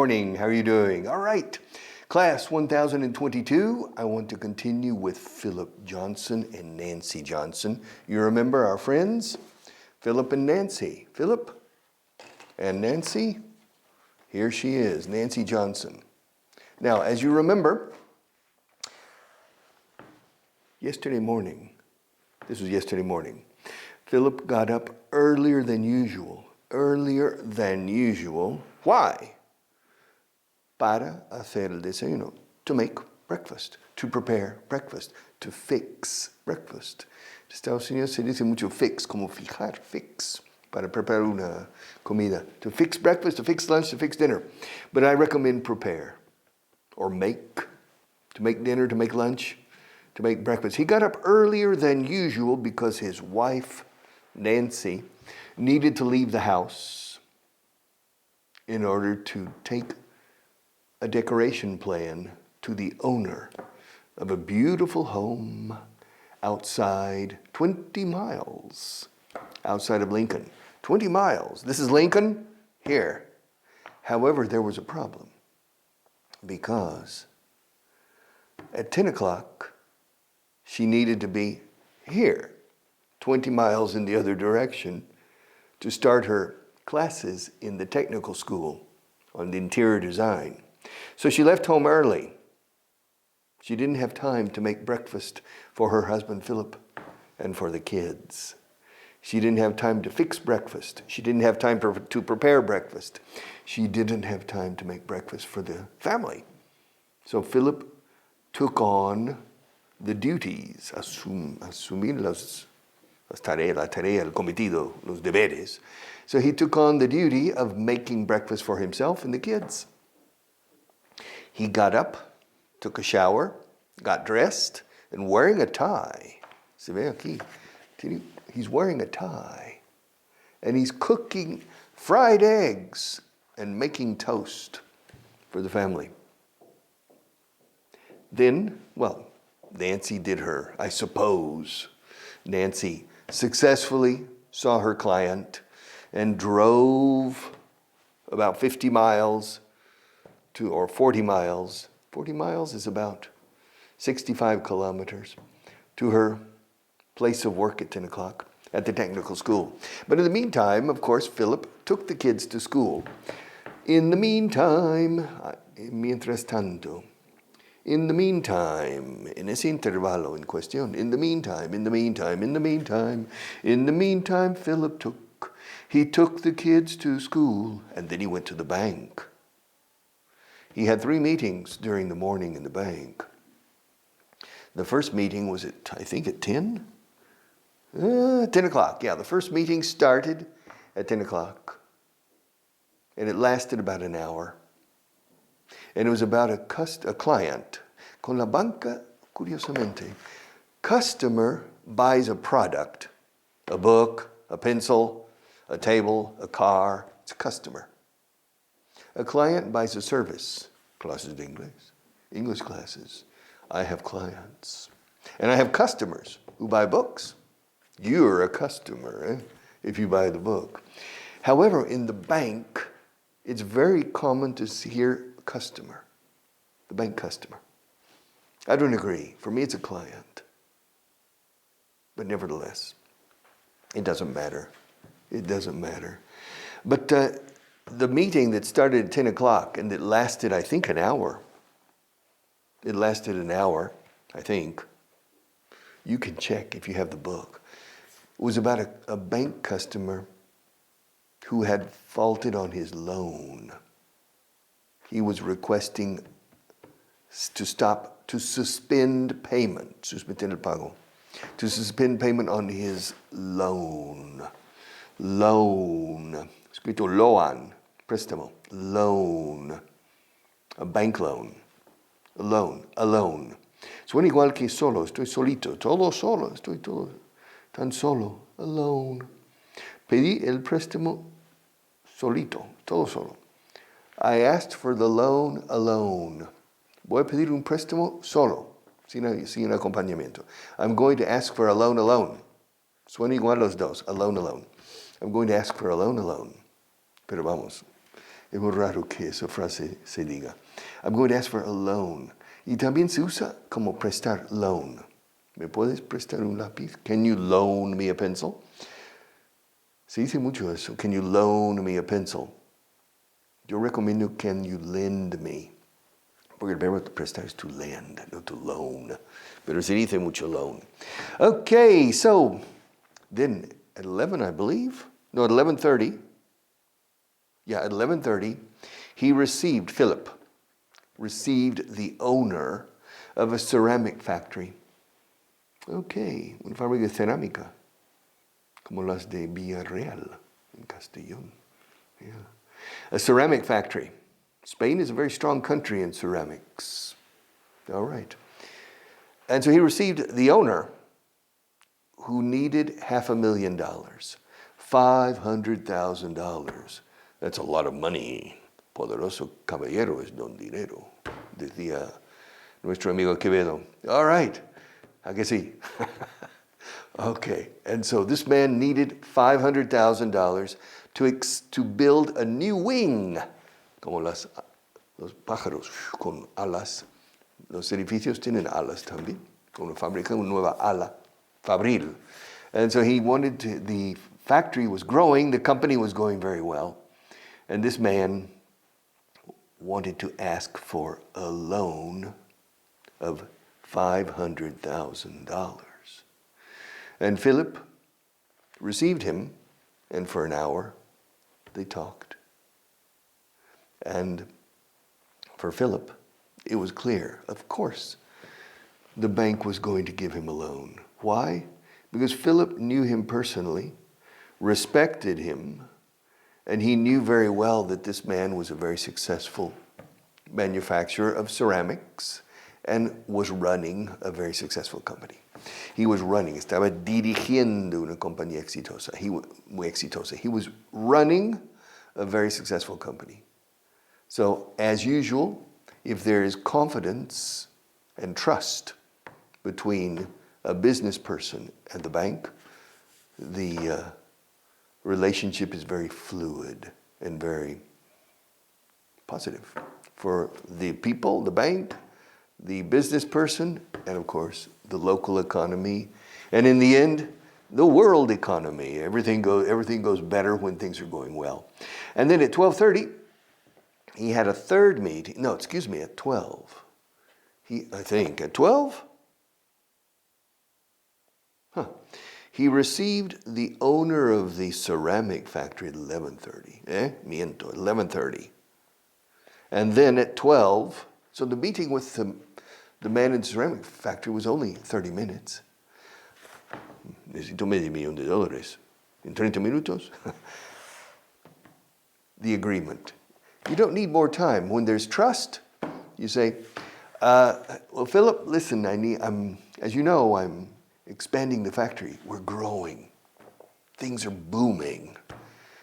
morning. How are you doing? All right. Class 1022, I want to continue with Philip Johnson and Nancy Johnson. You remember our friends? Philip and Nancy. Philip and Nancy. Here she is, Nancy Johnson. Now, as you remember, yesterday morning, Philip got up earlier than usual. Why? Para hacer el desayuno, to make breakfast, to prepare breakfast, to fix breakfast. En Estados Unidos se dice mucho fix, como fijar, fix, para preparar una comida. To fix breakfast, to fix lunch, to fix dinner. But I recommend prepare, or make, to make dinner, to make lunch, to make breakfast. He got up earlier than usual because his wife, Nancy, needed to leave the house in order to take a decoration plan to the owner of a beautiful home outside 20 miles outside of Lincoln. 20 miles. This is Lincoln here. However, there was a problem because at 10 o'clock, she needed to be here, 20 miles in the other direction, to start her classes in the technical school on the interior design. So she left home early. She didn't have time to make breakfast for her husband, Philip, and for the kids. She didn't have time to fix breakfast. She didn't have time to prepare breakfast. She didn't have time to make breakfast for the family. So Philip took on the duties, asumir la tarea, el cometido, los deberes. So he took on the duty of making breakfast for himself and the kids. He got up, took a shower, got dressed, and wearing a tie. Se ve aquí. He's wearing a tie. And he's cooking fried eggs and making toast for the family. Then, Nancy did her, I suppose. Nancy successfully saw her client and drove about 50 miles or 40 miles. 40 miles is about 65 kilometers to her place of work at 10 o'clock at the technical school. But in the meantime, of course, Philip took the kids to school. In the meantime, mientras tanto, in the meantime, en ese intervalo en cuestión, in the meantime, Philip took the kids to school, and then he went to the bank. He had 3 meetings during the morning in the bank. The first meeting was at 10? 10 o'clock, yeah. The first meeting started at 10 o'clock. And it lasted about an hour. And it was about a client. Con la banca, curiosamente, customer buys a product, a book, a pencil, a table, a car. It's a customer. A client buys a service, clases de Inglés, English classes. I have clients. And I have customers who buy books. You're a customer if you buy the book. However, in the bank, it's very common to hear customer, the bank customer. I don't agree. For me, it's a client. But nevertheless, it doesn't matter. But the meeting that started at 10 o'clock and that lasted, I think, an hour. It lasted an hour, I think. You can check if you have the book. It was about a bank customer who had faulted on his loan. He was requesting to suspend payment, suspender el pago, to suspend payment on his loan. Escrito loan, préstamo, loan, a bank loan, a loan. Suena igual que solo, estoy solito, todo solo, estoy todo tan solo, alone. Pedí el préstamo solito, todo solo. I asked for the loan alone. Voy a pedir un préstamo solo, sin acompañamiento. I'm going to ask for a loan alone. Suena igual los dos, alone. I'm going to ask for a loan alone. Pero vamos, Es muy raro que esa frase se diga. I'm going to ask for a loan. Y también se usa como prestar, loan. ¿Me puedes prestar un lápiz? Can you loan me a pencil? Se dice mucho eso. Can you loan me a pencil? Yo recomiendo can you lend me. Porque el verbo prestar es to lend, no to loan. Pero se dice mucho loan. Okay, so then at 11, I believe. No, at 11:30. Yeah, at 11:30, Philip received the owner of a ceramic factory. Okay, una fábrica de cerámica, como las de Villarreal in Castellón. Yeah. A ceramic factory. Spain is a very strong country in ceramics. All right. And so he received the owner who needed $500,000. $500,000. That's a lot of money. Poderoso caballero es don dinero, decía nuestro amigo Quevedo. All right. ¿A que sí? Okay. And so this man needed $500,000 to build a new wing. Como los pájaros con alas. Los edificios tienen alas también. Como fabrican una nueva ala, fabril. And so the factory was growing, the company was going very well. And this man wanted to ask for a loan of $500,000. And Philip received him, and for an hour they talked. And for Philip, it was clear, of course, the bank was going to give him a loan. Why? Because Philip knew him personally, respected him, and he knew very well that this man was a very successful manufacturer of ceramics and was running a very successful company. He was running, estaba dirigiendo una compañía exitosa, muy exitosa. He was running a very successful company. So, as usual, if there is confidence and trust between a business person and the bank, the relationship is very fluid and very positive for the people, the bank, the business person, and of course, the local economy, and in the end, the world economy. Everything goes better when things are going well. And then at 12:30, he had a third meeting. No, excuse me, at 12. At 12? He received the owner of the ceramic factory at 11:30. 11:30. And then at 12, so the meeting with the man in the ceramic factory was only 30 minutes. Necesito $500,000 en 30 minutos. The agreement. You don't need more time. When there's trust, you say, well, Philip, listen, as you know, I'm expanding the factory. We're growing. Things are booming.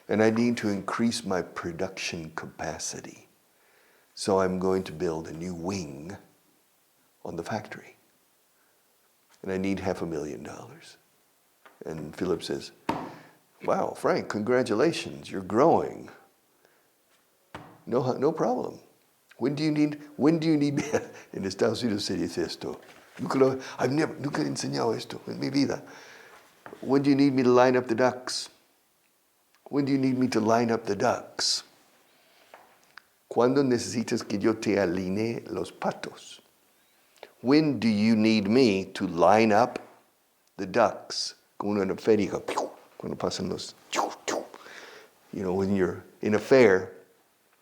And I need to increase my production capacity. So I'm going to build a new wing on the factory. And I need $500,000. And Philip says, wow, Frank, congratulations, you're growing. No problem. When do you need me? En Estados Unidos se dice esto. Nunca he enseñado esto en mi vida. When do you need me to line up the ducks? When do you need me to line up the ducks? ¿Cuándo necesitas que yo te alinee los patos? When do you need me to line up the ducks? Como una feria, cuando pasan los... You know, when you're in a fair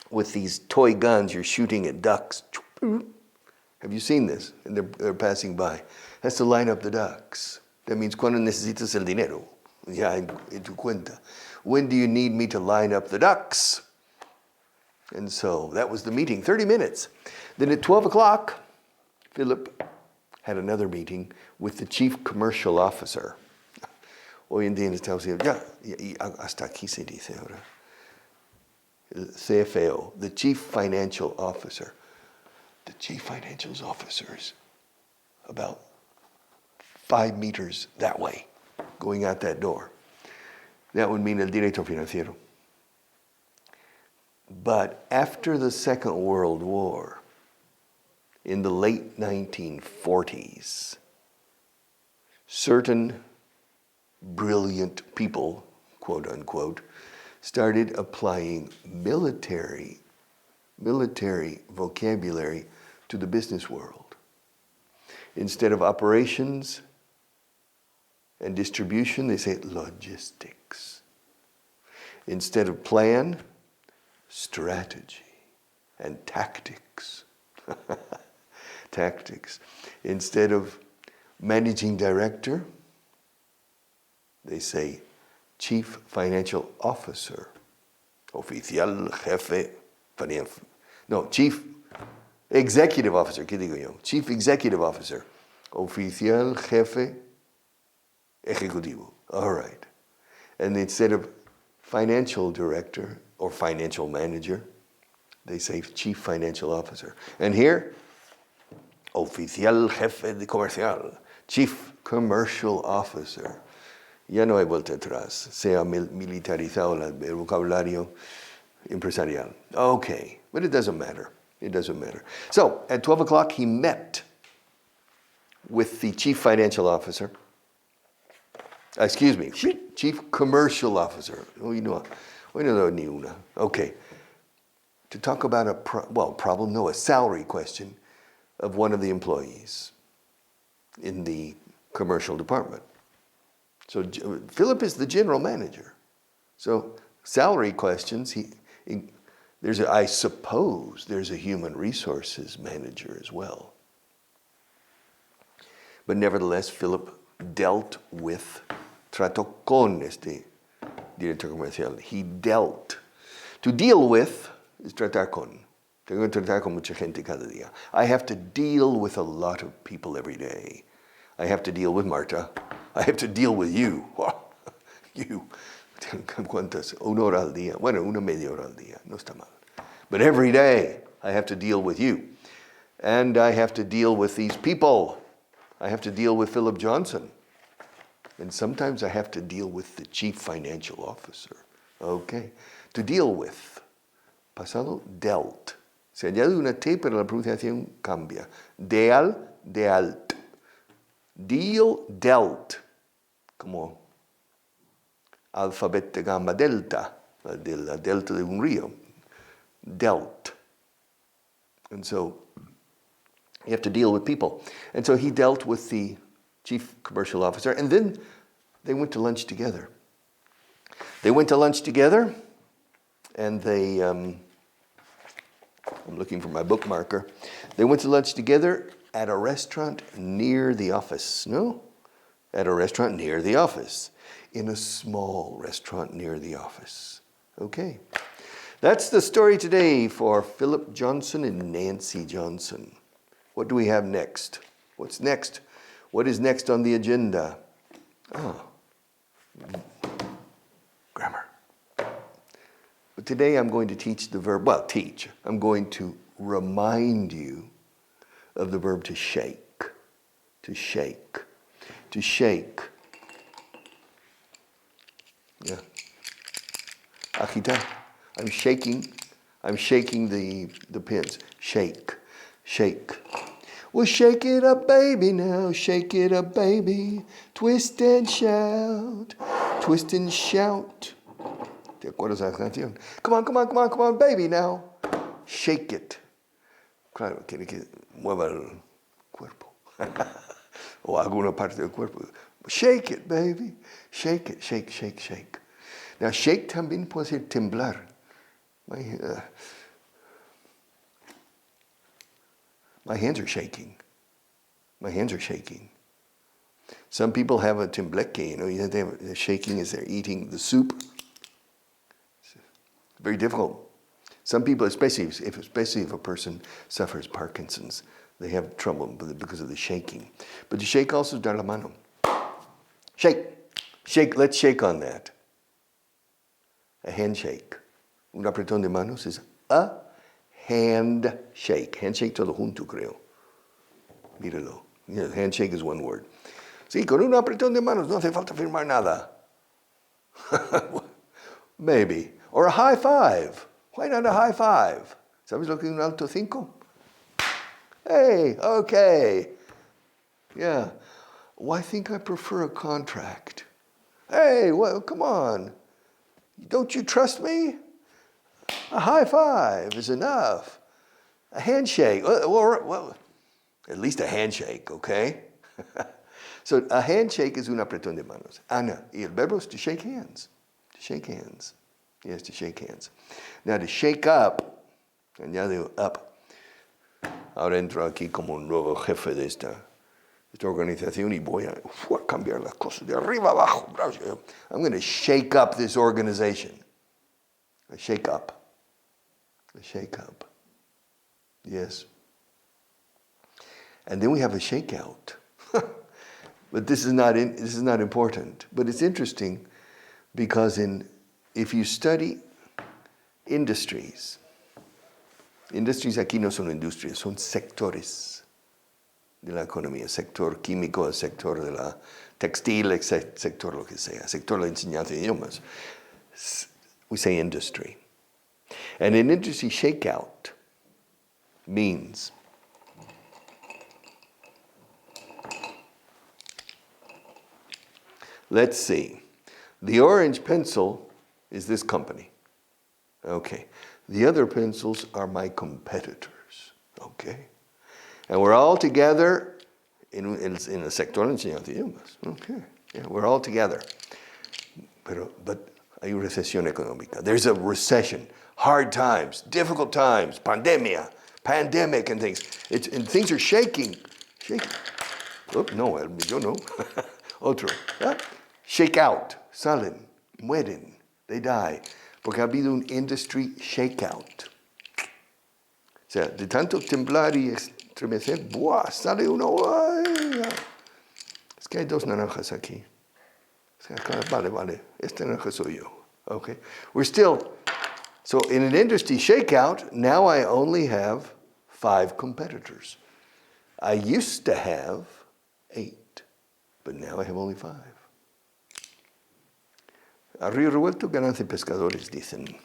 with these toy guns, you're shooting at ducks. Have you seen this? And they're passing by. That's to line up the ducks. That means cuando necesitas el dinero. Ya en tu cuenta. When do you need me to line up the ducks? And so that was the meeting, 30 minutes. Then at 12 o'clock, Philip had another meeting with the chief commercial officer. Hoy en día en Estados Unidos, hasta aquí se dice ahora. El CFO, the chief financial officer. The chief financial officer is about 5 meters that way, going out that door. That would mean el director financiero. But after the Second World War, in the late 1940s, certain brilliant people, quote unquote, started applying military vocabulary to the business world. Instead of operations and distribution, they say logistics. Instead of plan, strategy and tactics. Tactics. Instead of managing director, they say chief financial officer. Oficial, jefe, no, chief executive officer, ¿qué digo yo? Chief executive officer. Oficial, jefe, ejecutivo. All right. And instead of financial director or financial manager, they say chief financial officer. And here, oficial jefe de comercial, chief commercial officer. Ya no hay vuelta atrás. Se ha militarizado el vocabulario empresarial. Okay, but it doesn't matter. It doesn't matter. So, at 12 o'clock, he met with the chief financial officer. Excuse me, chief commercial officer. No, ni una. Okay. To talk about a salary question of one of the employees in the commercial department. So Philip is the general manager. So salary questions, I suppose there's a human resources manager as well. But nevertheless, Philip trató con este director comercial. He dealt. To deal with is tratar con. Tengo que tratar con mucha gente cada día. I have to deal with a lot of people every day. I have to deal with Marta. I have to deal with you. You. ¿Cuántas? 1 hora al día. Bueno, 1 media hora al día. No está mal. But every day, I have to deal with you. And I have to deal with these people. I have to deal with Philip Johnson. And sometimes I have to deal with the chief financial officer. Okay. To deal with. Pasado, dealt. Se añade una T, pero la pronunciación cambia. Dealt. Deal, dealt. Como alfabeto gamma delta, la delta de un río. Dealt. And so you have to deal with people. And so he dealt with the chief commercial officer, and then they went to lunch together. And they, I'm looking for my bookmarker. They went to lunch together at a restaurant near the office. No? At a restaurant near the office. In a small restaurant near the office. Okay. That's the story today for Philip Johnson and Nancy Johnson. What do we have next? What's next? What is next on the agenda? Grammar. But today I'm going to teach the verb, I'm going to remind you of the verb to shake. To shake. To shake. Yeah. Agitar. I'm shaking the pins. Shake. Shake. Well, shake it up, baby, now. Shake it up, baby. Twist and shout. Twist and shout. ¿Te acuerdas de la canción? Come on, baby, now. Shake it. Claro, quiere que mueva el cuerpo. O alguna parte del cuerpo. Shake it, baby. Shake it, shake, shake, shake. Now, shake también puede ser temblar. My hands are shaking. My hands are shaking. Some people have a tembleque, they're shaking as they're eating the soup. It's very difficult. Some people, especially if a person suffers Parkinson's, they have trouble because of the shaking. But the shake also is dar la mano. Shake. Shake. Let's shake on that. A handshake. Un apretón de manos is a handshake. Handshake todo junto, creo. Míralo. Yeah, handshake is one word. Sí, con un apretón de manos no hace falta firmar nada. Maybe. Or a high five. Why not a high five? ¿Sabes lo que es un alto 5? Hey, okay. Yeah. Well, I think I prefer a contract. Hey, well, come on. Don't you trust me? A high five is enough. A handshake. Well, at least a handshake, okay? So a handshake is un apretón de manos. Ana, y el verbo es to shake hands. To shake hands. Yes, to shake hands. Now to shake up, añade up. Ahora entro aquí como un nuevo jefe de esta organización y voy a cambiar las cosas de arriba abajo. I'm going to shake up this organization. A shake up. A shake up. Yes. And then we have a shakeout. But this is not important. But it's interesting because if you study industries aquí no son industrias, son sectores de la economía, sector químico, el sector de la textil, el sector lo que sea, sector de la enseñanza de idiomas. We say industry. And an industry shakeout means let's see. The orange pencil is this company. Okay. The other pencils are my competitors. Okay. And we're all together in el sector de enseñanza de idiomas. Okay. Yeah, we're all together. But hay una recesión económica. There's a recession. Hard times, difficult times, pandemic and things. And things are shaking. Oh, no, yo no. Otro. ¿Ah? Shake out. Salen. Mueren. They die. Porque ha habido un industry shakeout. O sea, de tanto temblar y estremecer, ¡buah! Sale uno. ¡Ay! Es que hay 2 naranjas aquí. O sea, vale. Este naranja soy yo. Okay. So in an industry shakeout, now I only have 5 competitors. I used to have 8, but now I have only 5. A río revuelto, ganancia pescadores, dicen.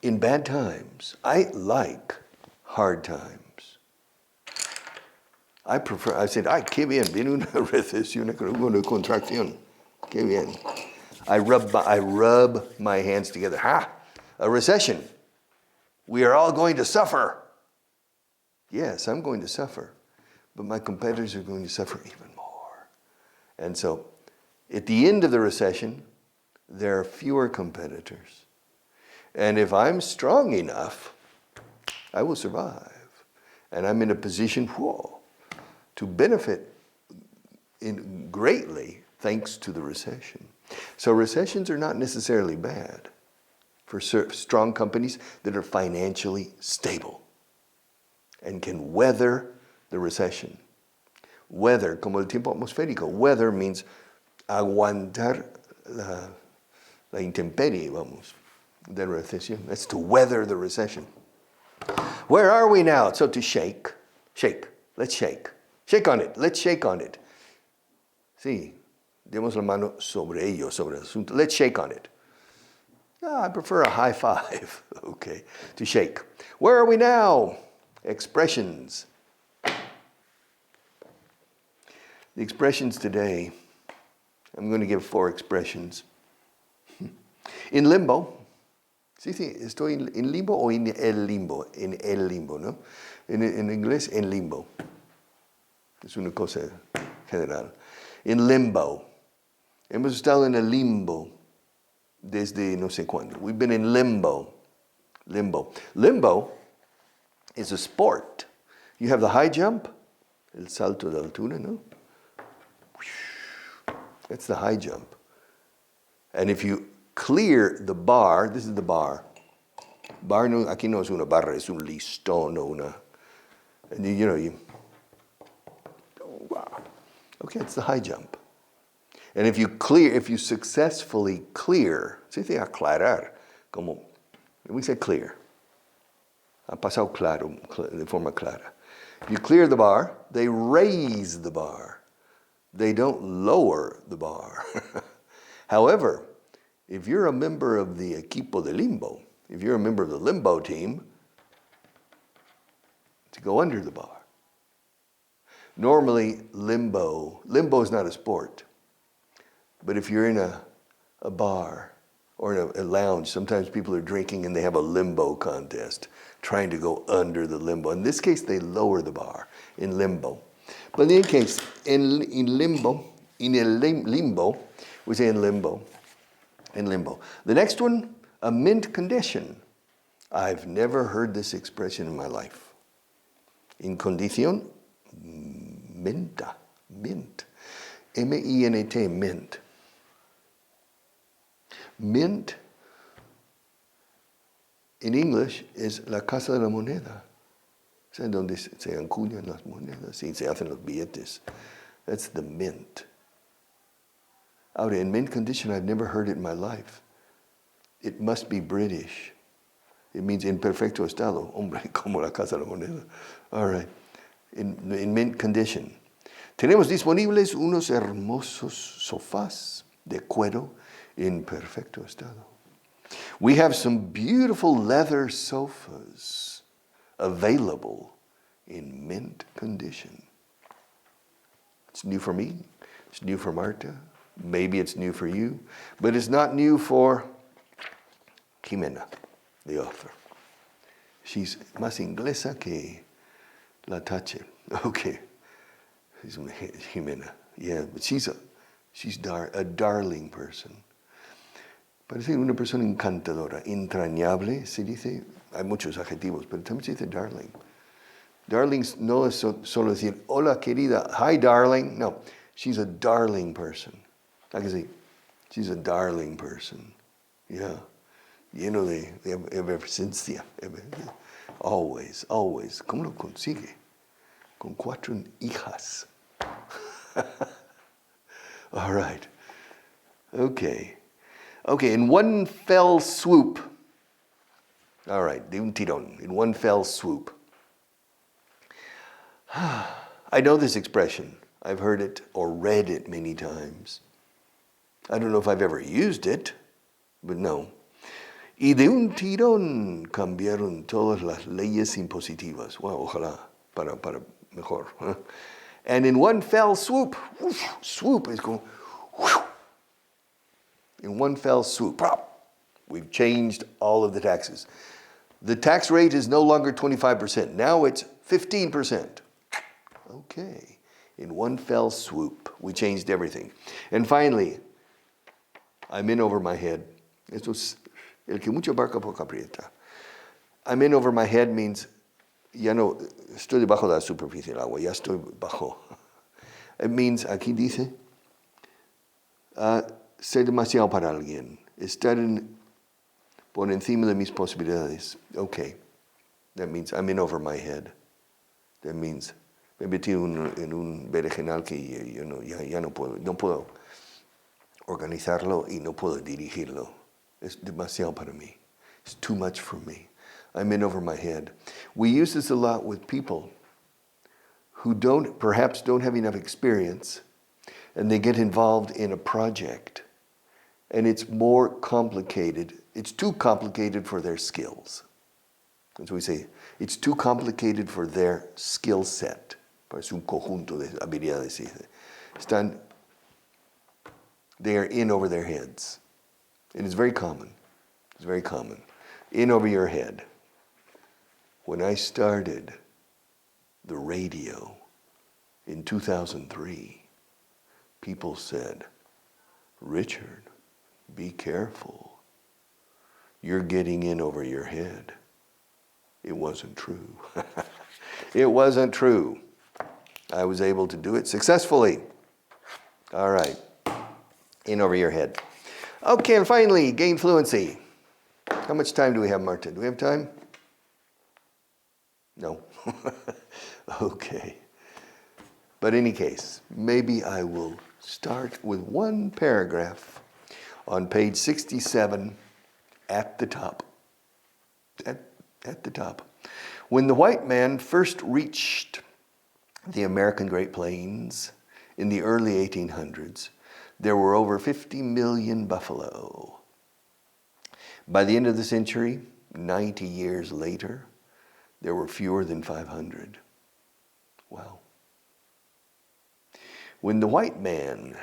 In bad times, I like hard times. I said, ay, qué bien, viene una recesión, una contracción. Qué bien. I rub my hands together. Ha! A recession. We are all going to suffer. Yes, I'm going to suffer. But my competitors are going to suffer even more. And so, at the end of the recession, there are fewer competitors. And if I'm strong enough, I will survive. And I'm in a position, to benefit greatly thanks to the recession. So recessions are not necessarily bad for strong companies that are financially stable and can weather the recession. Weather, como el tiempo atmosférico. Weather means aguantar la intemperie, de recesión. That's to weather the recession. Where are we now? So to shake. Let's shake. Shake on it. Let's shake on it. Sí, demos la mano sobre ello, sobre el asunto. Let's shake on it. I prefer a high five. Okay, to shake. Where are we now? Expressions. The expressions today, I'm going to give 4 expressions. In limbo. Sí, estoy en limbo o en el limbo. En el limbo, ¿no? En inglés, en limbo. Es una cosa general. In limbo. Hemos estado en el limbo desde no sé cuándo. We've been in limbo. Limbo is a sport. You have the high jump, el salto de altura, ¿no? That's the high jump. And if you clear the bar, this is the bar. Bar no, aquí no es una barra, es un listón o una. And you wow. Okay, it's the high jump. And if you successfully clear, se dice aclarar, como, we say clear. Ha pasado claro, de forma clara. If you clear the bar, they raise the bar. They don't lower the bar. However, If you're a member of the equipo de limbo, if you're a member of the limbo team, to go under the bar. Normally, limbo is not a sport. But if you're in a bar or in a lounge, sometimes people are drinking and they have a limbo contest, trying to go under the limbo. In this case, they lower the bar in limbo. But in any case, in limbo, we say in limbo. The next one, a mint condition. I've never heard this expression in my life. In condición, mint. M-I-N-T, mint. Mint, in English, is la casa de la moneda. O sea, donde se acuñan las monedas y se hacen los billetes. That's the mint. Ahora, in mint condition, I've never heard it in my life. It must be British. It means in perfecto estado. Hombre, como la casa de la moneda. All right. In mint condition. Tenemos disponibles unos hermosos sofás de cuero in perfecto estado. We have some beautiful leather sofas available in mint condition. It's new for me. It's new for Marta. Maybe it's new for you. But it's not new for Jimena, the author. She's más inglesa que la tache. Okay. She's Jimena. Yeah, but she's a darling person. Parece una persona encantadora, entrañable, se dice, hay muchos adjetivos, pero también se dice darling. Darling no es solo decir, hola querida, hi darling. No, she's a darling person. I can say, she's a darling person. Yeah, lleno de efervescencia. Always. ¿Cómo lo consigue? Con 4 hijas. All right. Okay, in one fell swoop. All right, de un tirón, in one fell swoop. I know this expression. I've heard it or read it many times. I don't know if I've ever used it, but no. Y de un tirón cambiaron todas las leyes impositivas. Wow, ojalá, para mejor. Huh? And in one fell swoop, swoop is going, whoosh. In one fell swoop, we've changed all of the taxes. The tax rate is no longer 25%. Now it's 15%. Okay. In one fell swoop, we changed everything. And finally, I'm in over my head. Esto es el que mucho abarca poco aprieta. I'm in over my head means ya no estoy debajo de la superficie del agua, ya estoy bajo. It means, aquí dice, ser demasiado para alguien, estar por encima de mis posibilidades. Okay, that means I'm in over my head. That means me metí en un berenjenal que ya no puedo organizarlo y no puedo dirigirlo. Es demasiado para mí. It's too much for me. I'm in over my head. We use this a lot with people who perhaps don't have enough experience, and they get involved in a project, and it's more complicated. It's too complicated for their skills. That's what we say. It's too complicated for their skill set. Parece un conjunto de habilidades. They are in over their heads. And it's very common. It's very common. In over your head. When I started the radio in 2003, people said, Richard, be careful. You're getting in over your head. It wasn't true. It wasn't true. I was able to do it successfully. All right. In over your head. Okay, and finally, gain fluency. How much time do we have, Marta? Do we have time? No. Okay. But in any case, maybe I will start with one paragraph on page 67 at the top. At the top. When the white man first reached the American Great Plains in the early 1800s, there were over 50 million buffalo. By the end of the century, 90 years later, there were fewer than 500. Wow. When the white man,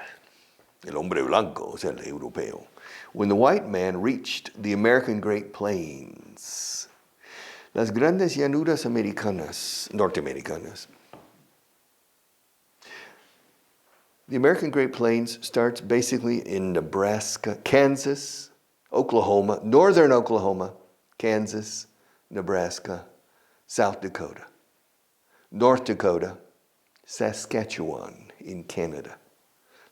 el hombre blanco, o sea, el europeo, when the white man reached the American Great Plains, las grandes llanuras norteamericanas, the American Great Plains starts basically in Nebraska, Kansas, Oklahoma, northern Oklahoma, Kansas, Nebraska, South Dakota, North Dakota, Saskatchewan in Canada.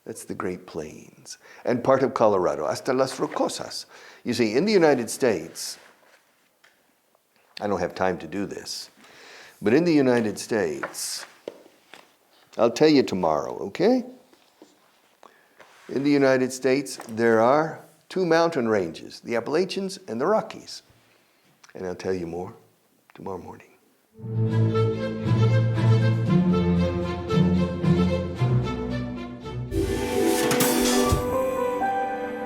That's the Great Plains. And part of Colorado, hasta las Rocosas. You see, in the United States, I don't have time to do this, but in the United States, I'll tell you tomorrow, okay? In the United States, there are two mountain ranges, the Appalachians and the Rockies. And I'll tell you more tomorrow morning.